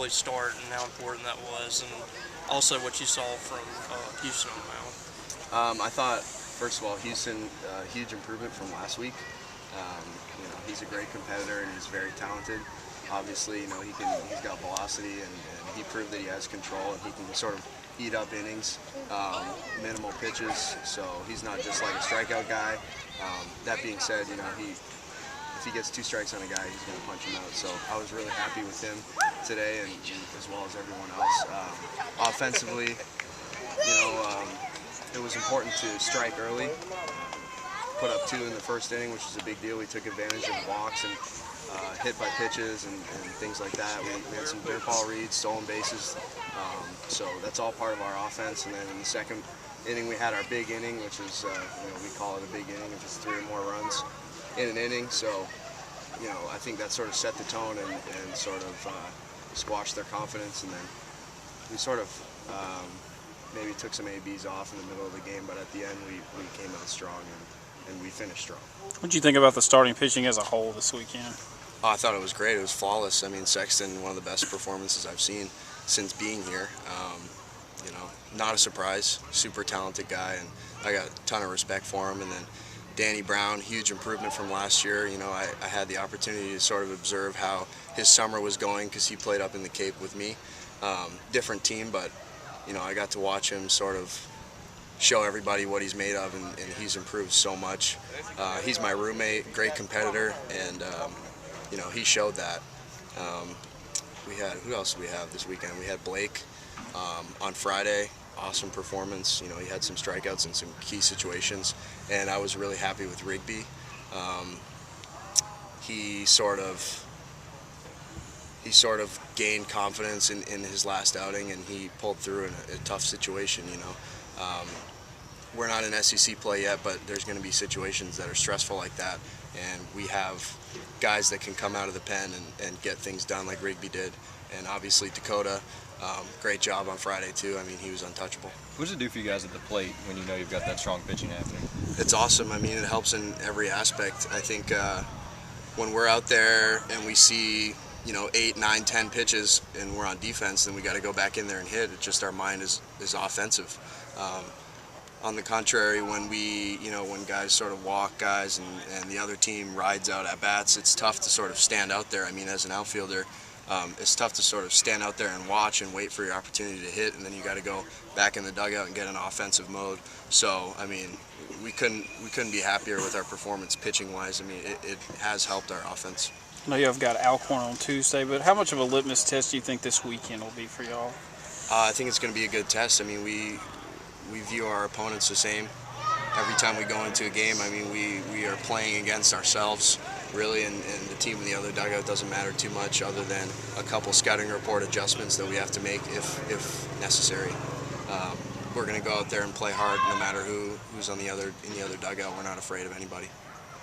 early start and how important that was, and also what you saw from Houston on the mound. I thought, first of all, Houston, huge improvement from last week. He's a great competitor and he's very talented. Obviously, he's got velocity and he proved that he has control and he can sort of eat up innings, minimal pitches. So he's not just like a strikeout guy. That being said, if he gets 2 strikes on a guy, he's going to punch him out. So I was really happy with him today, and as well as everyone else. Offensively, it was important to strike early. Put up 2 in the first inning, which is a big deal. We took advantage of walks and hit by pitches and things like that. We had some dirt ball reads, stolen bases. So that's all part of our offense. And then in the second inning, we had our big inning, which is, we call it a big inning if it's 3 or more runs in an inning. So, I think that sort of set the tone and sort of squashed their confidence. And then we sort of maybe took some ABs off in the middle of the game, but at the end we came out strong and we finished strong. What do you think about the starting pitching as a whole this weekend? Oh, I thought it was great. It was flawless. I mean, Sexton, one of the best performances I've seen since being here. Not a surprise. Super talented guy, and I got a ton of respect for him. And then Danny Brown, huge improvement from last year. I had the opportunity to sort of observe how his summer was going because he played up in the Cape with me. Different team, but I got to watch him sort of show everybody what he's made of, and he's improved so much. He's my roommate, great competitor, and he showed that. Who else did we have this weekend? We had Blake on Friday. Awesome performance. He had some strikeouts in some key situations, and I was really happy with Rigby. He sort of gained confidence in his last outing, and he pulled through in a tough situation. We're not in SEC play yet, but there's going to be situations that are stressful like that, and we have guys that can come out of the pen and get things done like Rigby did. And obviously Dakota, great job on Friday too. I mean, he was untouchable. What does it do for you guys at the plate when you've got that strong pitching happening? It's awesome. I mean, it helps in every aspect. I think when we're out there and we see 8, 9, 10 pitches and we're on defense, then we got to go back in there and hit. It's just our mind is offensive. On the contrary, when when guys sort of walk guys and the other team rides out at bats, it's tough to sort of stand out there. I mean, as an outfielder, it's tough to sort of stand out there and watch and wait for your opportunity to hit, and then you got to go back in the dugout and get in offensive mode. So, I mean, we couldn't be happier with our performance pitching-wise. I mean, it has helped our offense. I know y'all got Alcorn on Tuesday, but how much of a litmus test do you think this weekend will be for y'all? I think it's going to be a good test. I mean, we view our opponents the same. Every time we go into a game, I mean, we are playing against ourselves, really, and the team in the other dugout doesn't matter too much other than a couple scouting report adjustments that we have to make if necessary. We're going to go out there and play hard no matter who's in the other dugout. We're not afraid of anybody.